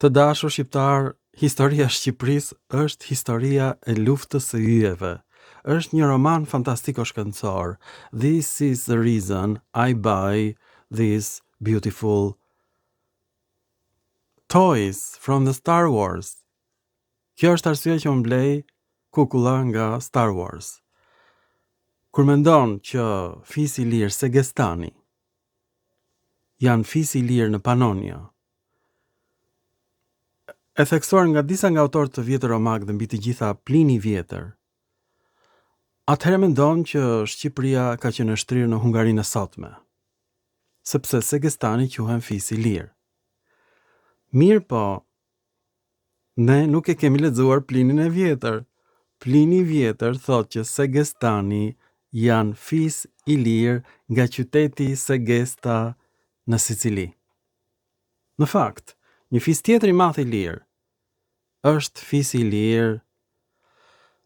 Të dashur shqiptar, historia e Shqipërisë është historia e luftës së yjeve. Është një roman fantastiko-shkencor. This is the reason I buy these beautiful toys from the Star Wars. Kjo është arsye që unë blej kukulla nga Star Wars. Kur mendon që fisi i lirë Segestani janë fisi i lirë në Panonia, e theksuar nga disa nga autorët të vjetër romak dhe mbi të gjitha Plini i Vjetër, atëherë mendon që Shqipëria ka qenë e shtrirë në Hungarinë e sotme, sepse Segestani quhen fisi i lirë. Mirë po, ne nuk e kemi lexuar Plinin e Vjetër. Plini i Vjetër thotë që Segestani janë fis i lirë nga qyteti Segesta në Sicili. Në fakt, një fis tjetër i madh i lirë është fisi i lirë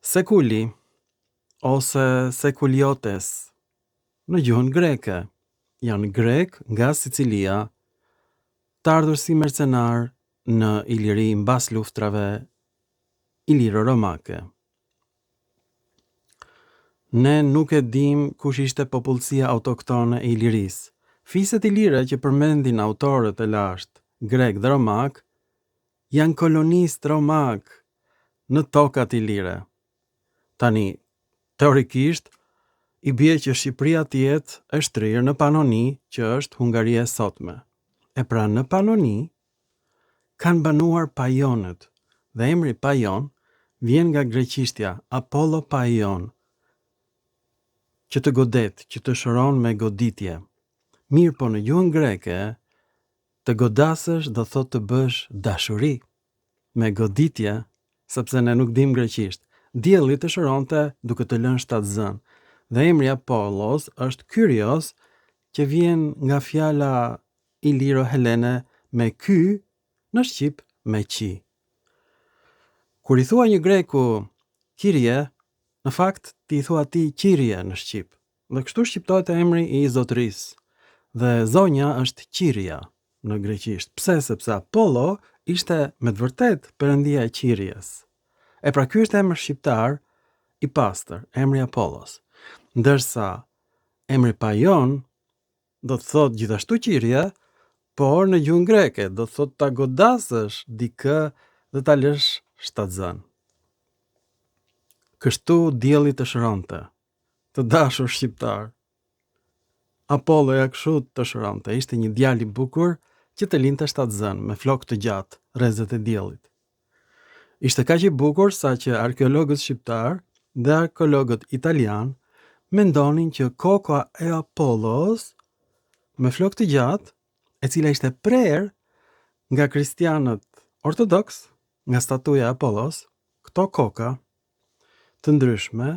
Sekuli ose Sekuliotes në gjuhën greke. Janë grek nga Sicilia, të ardhur si mercenar në Iliri mbas luftrave iliro-romake. Ne nuk e dim kush ishte popullsia autoktone e Ilirisë. Fiset ilire që përmendin autorët e lashtë, grek dhe romak, janë kolonistë romak në tokat ilire. Tani, teorikisht, i bie që Shqipëria të jetë e shtrirë në Panoni, që është Hungaria e sotme. E pra në Panoni kanë banuar Pajonët, dhe emri Pajon vjen nga greqishtja Apollo Paion, që të godet, që të shëron me goditje. Mirë po në gjuhën greke, të godasësh do thot të bësh dashuri. Me goditje, sepse ne nuk dim greqisht, dielli të shëronte duke të lënë shtatzën. Dhe emri Apollos është Kyrios, që vjen nga fjala iliro-helene me ky, në shqip me qi. Kur i thua një greku Kyrie, në fakt ti i thua ti Kyrie në shqip. Dhe kështu shqiptohet emri i zotërisë. Dhe zonja është Qiria në greqisht. Pse? Sepse Apollo ishte me të vërtet perëndia e Qirijes. E pra ky është emër shqiptar i pastër, emri Apollos. Ndërsa emri Paion do të thotë gjithashtu Qirie, por në gjuhën greke do të thotë ta godasësh dikë dhe ta lësh shtatzën. Kështu dielli të shëronte, të dashur shqiptar. Apolloja kështu të shëronte, ishte një djalë i bukur që të linte shtatzën me flokë të gjatë, rrezet e diellit. Ishte kaq i bukur sa që arkeologët shqiptar dhe arkeologët italian mendonin që koka e Apollos me flokë të gjatë, e cila ishte prerë nga kristianët ortodoks, nga statuja e Apollos, këto koka të ndryshme,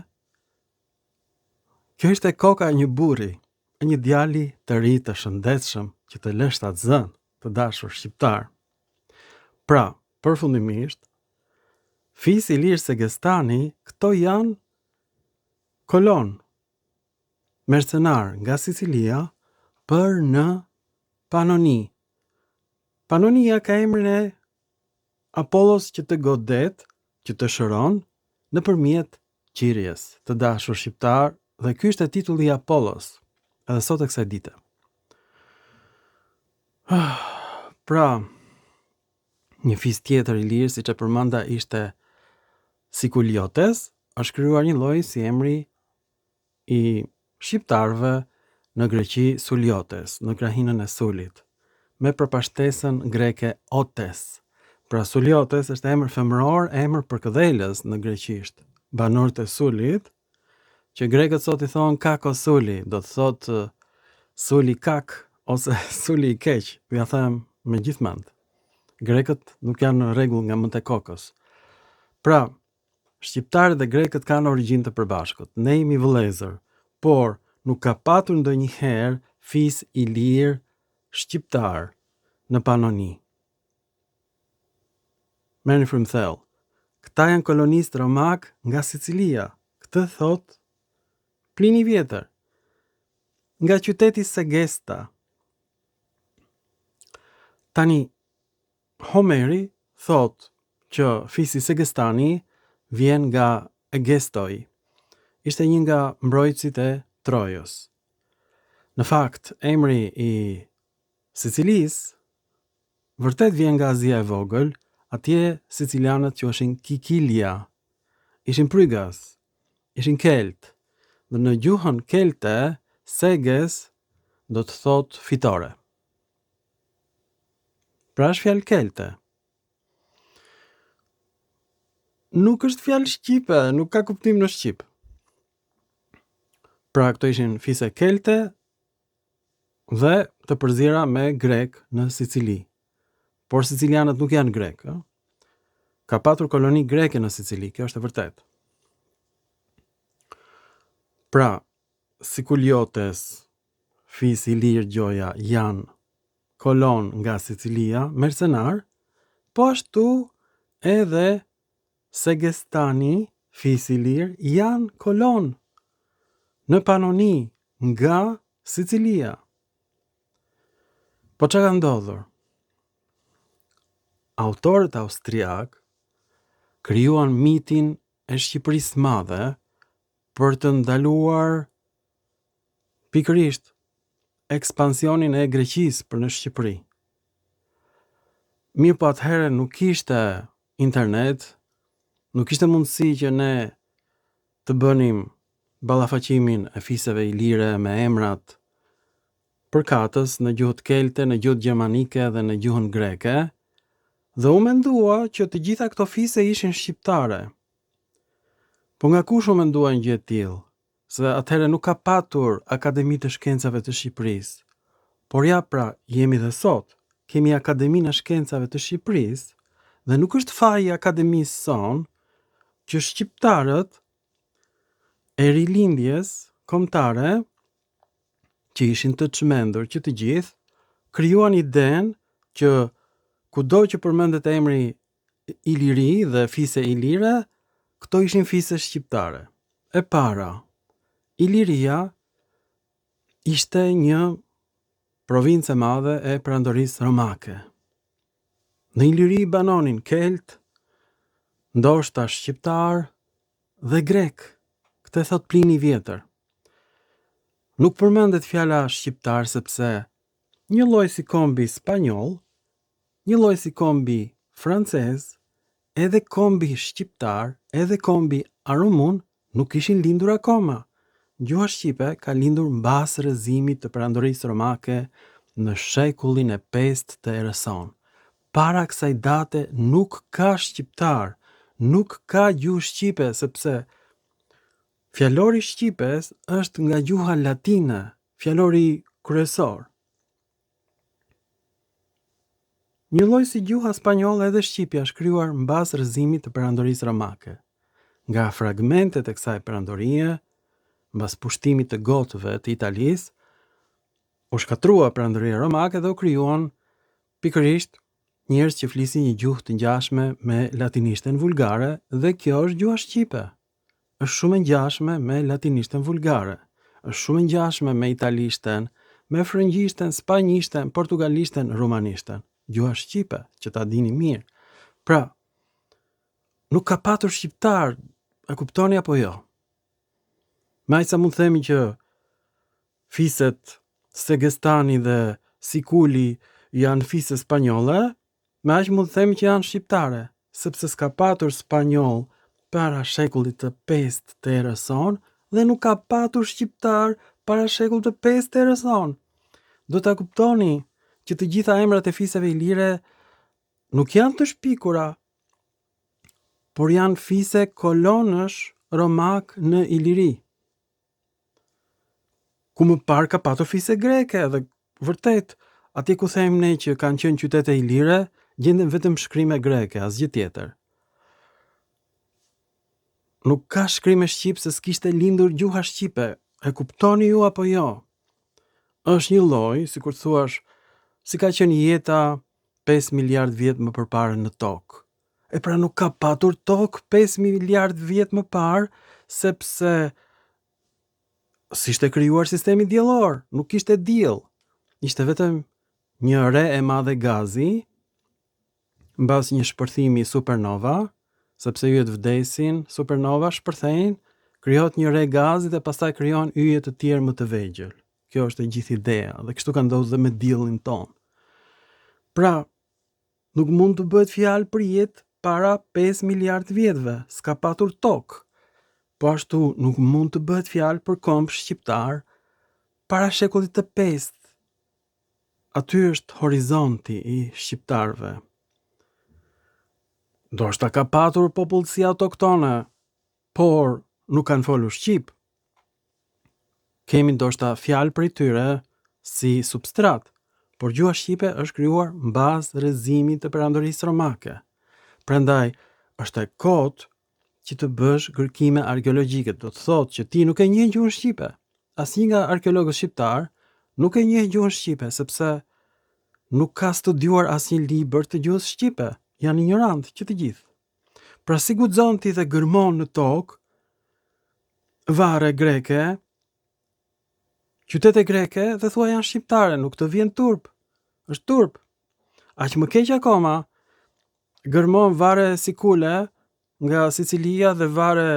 kjo ishte koka e një burri, e një djali të ri të shëndetshëm që të lë shtatzën, të dashur shqiptar. Pra, përfundimisht, fisi i lirë Segestani, këto janë kolon mercenar nga Sicilia për në Panoni. Panonia ka emrin e Apollos që të godet, që të shëron nëpërmjet Qirjes, të dashur shqiptar, dhe ky është titulli i Apollos, edhe sot e kësaj dite. Pra, një fis tjetër i lirë, siç e përmenda, ishte Sikuliotes, është krijuar një lloj si emri i shqiptarëve në Greqi Suliotes, në krahinën e Sulit, me përpashtesën greke Otes. Pra Suliotes është emër femëror, emër përkëdhelës në greqisht. Banorët e Sulit, që grekët sot i thonë kako Suli, do të thotë Suli kak ose Suli i keq, ja them me gjithë mend. Grekët nuk janë në rregull nga mënt e kokës. Pra, shqiptarët dhe grekët kanë origjinë të përbashkët. Ne jemi vëllezër, por nuk ka patur ndonjëherë fis i lirë shqiptar në Panoni. Merrni frymthell. Këta janë kolonistë romak nga Sicilia. Këtë thot Plini i Vjetër. Nga qyteti Segesta. Tani, Homeri thot që fisi Segestani vjen nga Egestoi. Ishte një nga mbrojtësit e Trojës. Në fakt, emri i Sicilisë vërtet vjen nga Azia e vogël, atje sicilianët quheshin Kikilia, ishin prygas, ishin kelt, dhe në gjuhën kelte, Seges do të thot fitore. Pra është fjalë kelte. Nuk është fjalë shqipe, nuk ka kuptim në shqip. Pra këto ishin fise kelte dhe të përzira me grek në Sicili. Por sicilianët nuk janë grek. Ka patur koloni greke në Sicili, kjo është e vërtet. Pra, Sikuliotes, fisi Ilir Gjoja janë kolon nga Sicilia, mercenar, po ashtu edhe Segestani, fisi Ilir, janë kolon në Panoni nga Sicilia. Po çka ka ndodhur? Autorët austriak krijuan mitin e Shqipërisë madhe për të ndaluar pikërisht ekspansionin e Greqisë për në Shqipëri. Mirë po atëherë nuk kishte internet, nuk kishte mundësi që ne të bënim ballafaqimin e fiseve ilire me emrat përkatës në gjuhët kelte, në gjuhët gjermanike dhe në gjuhën greke, dhe u mendua që të gjitha këto fise ishin shqiptare. Po nga kush u mendua një gjë e tillë? Se atëherë nuk ka patur Akademi të Shkencave të Shqipërisë. Por ja pra, jemi dhe sot, kemi Akademinë e Shkencave të Shqipërisë, dhe nuk është faji i akademisë son që shqiptarët e rilindjes kombëtare, që ishin të çmendur që të gjithë, krijuan idenë që kudo që përmendet emri Iliri dhe fise ilire, këto ishin fise shqiptare. E para, Iliria ishte një provincë e madhe e perandorisë romake. Në Iliri banonin kelt, ndoshta shqiptar dhe grek. Këtë thot Plini i Vjetër. Nuk përmendet fjala shqiptar sepse një lloj si kombi spanjoll, një lloj si kombi francez, edhe kombi shqiptar, edhe kombi arumun nuk ishin lindur akoma. Gjuha shqipe ka lindur mbas rrëzimit të perandorisë romake në shekullin e 5 të erës sonë. Para kësaj date nuk ka shqiptar, nuk ka gjuhë shqipe, sepse fjalori shqipes është nga gjuha latine, fjalori kryesor. Një lloj si gjuha spanjolle edhe shqipja është krijuar mbas rrëzimit të perandorisë romake. Nga fragmentet e kësaj perandorie, mbas pushtimit të gotëve të Italisë, u shkatrua perandoria romake dhe u krijuan pikërisht njerëz që flisin një gjuhë të ngjashme me latinishten vulgare, dhe kjo është gjuha shqipe. Është shumë e ngjashme me latinishten vulgare. Është shumë e ngjashme me italishten, me frëngjishten, spanjishten, portugalishten, rumanishten. Gjuha shqipe, që ta dini mirë. Pra, nuk ka patur shqiptar, e kuptoni apo jo? Me aq sa mund themi që fiset Segestani dhe Sikuli janë fise spanjolle, me aq mund themi që janë shqiptare, sepse s'ka patur spanjoll para shekullit të 5 të erës sonë dhe nuk ka patur shqiptar para shekullit të 5 të erës sonë. Do ta kuptoni që të gjitha emrat e fiseve ilire nuk janë të shpikura, por janë fise kolonësh romak në Iliri. Ku më parë ka patur fise greke, dhe vërtet, atje ku thejmë ne që kanë qenë qytete ilire, gjenden vetëm shkrime greke, asgjë tjetër. Nuk ka shkrime shqip se s'kishte lindur gjuha shqipe, e kuptoni ju apo jo? Është një lloj, sikur thuash, si ka qenë jeta 5 miliard vjet më përpara në tokë. E pra nuk ka patur tokë 5 miliard vjet më parë, sepse s'ishte krijuar sistemi diellor, nuk kishte diell. Ishte vetëm një re e madhe gazi, mbas një shpërthimi supernova, sepse yjet vdesin, supernova shpërthejnë, krijohet një re gazi dhe pastaj krijohen yje të tjerë më të vegjël. Kjo është e gjithë ideja dhe kështu ka ndodhur dhe me diellin ton. Pra, nuk mund të bëhet fjalë për jetë para 5 miliard vjetëve, s'ka patur tokë. Po ashtu nuk mund të bëhet fjalë për komb shqiptar para shekullit të 5. Aty është horizonti i shqiptarëve. Ndoshta ka patur popullsi autoktone, por nuk kanë folur shqip. Kemi ndoshta fjalë për tyre si substrat, por gjuha shqipe është krijuar mbas rrezimit të perandorisë romake. Prandaj është e kotë që të bësh kërkime arkeologjike, do të thotë që ti nuk e njeh gjuhën shqipe. Asnjë nga arkeologët shqiptar nuk e njeh gjuhën shqipe sepse nuk ka studiuar asnjë libër të gjuhës shqipe. Janë ignorant që të gjithë. Pra si guxon ti dhe gërmon në tokë vare greke, qytete greke dhe thua janë shqiptare, nuk të vjen turp. Është turp. Aq më keq akoma, gërmon vare sikule nga Sicilia dhe vare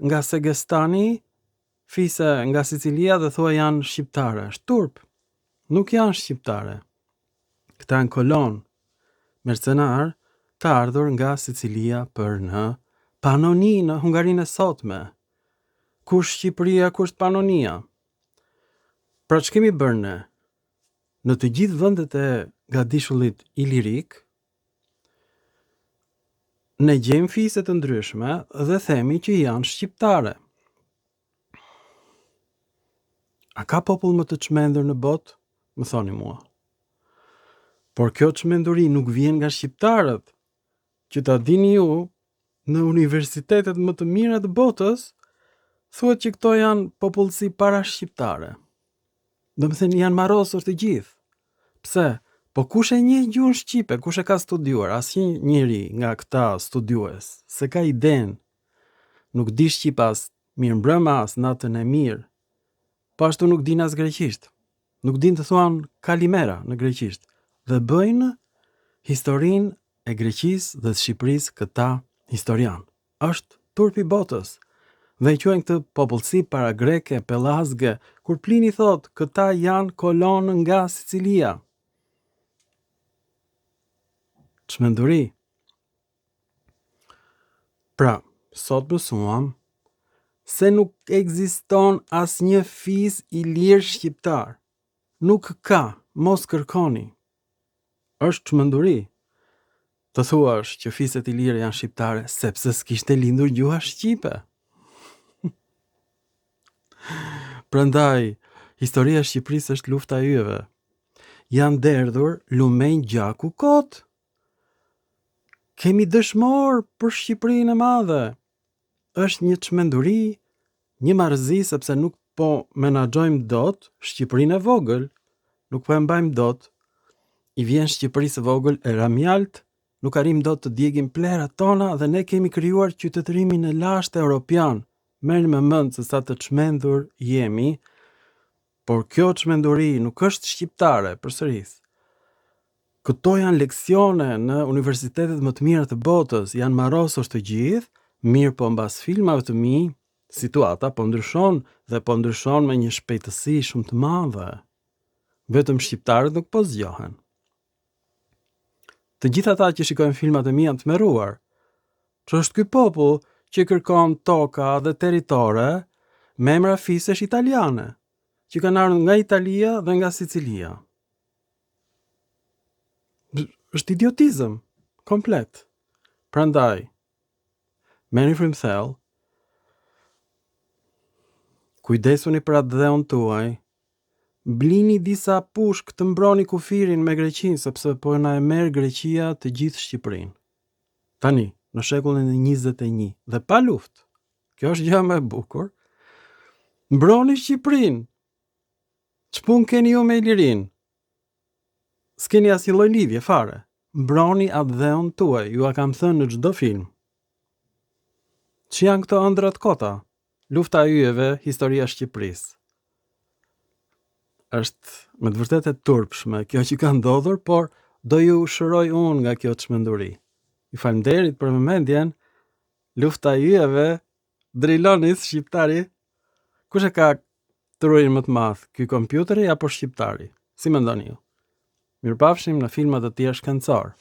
nga Segestani, fise nga Sicilia dhe thua janë shqiptare. Është turp. Nuk janë shqiptare. Këta janë kolon mercenar të ardhur nga Sicilia për në Panoni në Hungarinë e sotme. Kush Shqipëria, kush Panonia? Pra që kemi bërë ne? Në të gjithë vendet e gadishullit ilirik, ne gjejmë fise të ndryshme dhe themi që janë shqiptare. A ka popull më të çmendur në botë? Më thoni mua. Por kjo çmenduri nuk vjen nga shqiptarët. Që ta dini ju, në universitetet më të mira të botës, thuhet që këto janë popullsi para shqiptare. Do të thënë janë marrosur të gjithë. Pse? Po kush e njeh gjuhën shqipe, kush e ka studiuar? Asnjë njeri nga këta studiues, se ka iden. Nuk di shqip as mirëmbrëma as natën e mirë. Po ashtu nuk din as greqisht. Nuk din të thuan kalimera në greqisht. Dhe bëjnë historinë e Greqisë dhe Shqipërisë këta historian. Është turpi botës. Dhe i quajnë këtë popullsi para greke, pellazge, kur Plini thotë këta janë kolonë nga Sicilia. Çmenduri. Pra, sot mësuam se nuk ekziston asnjë fis i lirë shqiptar. Nuk ka, mos kërkoni. Është çmenduri. Të thuash që fiset i lirë janë shqiptare sepse s'kishte lindur gjuha shqipe. Prandaj, historia e Shqipërisë është lufta e yjeve. Janë derdhur lumenj gjaku kot. Kemi dëshmor për Shqipërinë e madhe. Është një çmenduri, një marrëzi sepse nuk po menaxhojmë dot Shqipërinë e vogël, nuk po e mbajmë dot. I vjen Shqipërisë e vogël e ramjalt, nuk arrim dot të djegim plerat tona dhe ne kemi krijuar qytetërimin e lashtë europian. Merrni me mend se sa të çmendur jemi, por kjo çmenduri nuk është shqiptare, përsëris. Këto janë leksione në universitetet më të mira të botës, janë marrosur të gjithë, mirë po mbas filmave të mi, situata po ndryshon dhe po ndryshon me një shpejtësi shumë të madhe. Vetëm shqiptarët nuk po zgjohen. Të gjithë ata që shikojnë filmat e mi janë të tmerruar. Që është ky popull që kërkon toka dhe territore me emra fisesh italiane, që kanë ardhur nga Italia dhe nga Sicilia. Është idiotizëm komplet. Prandaj, merrni frymthell, kujdesuni për atë dheun tuaj, blini disa pushk të mbroni kufirin me Greqinë, sepse po na e merr Greqia të gjithë Shqipërinë. Tani, në shekullin e 21 dhe pa luftë. Kjo është gjë më e bukur. Mbroni Shqipërinë. Ç'pun keni ju me Ilirinë? S'keni asnjë lloj lidhje fare. Mbroni atë dheun tuaj, ju a kam thënë në çdo film. Që janë këto ëndrat kota? Lufta e yjeve, historia e Shqipërisë. Është me të vërtetë e turpshme kjo që ka ndodhur, por do ju shëroj unë nga kjo çmenduri. Ju falenderit për vëmendjen. Lufta e yjeve, Drilonis shqiptari. Kush e ka trurin më të madh, ky kompjuteri apo shqiptari? Si mendoni ju? Mirupafshim në filma të tjerë shkencor.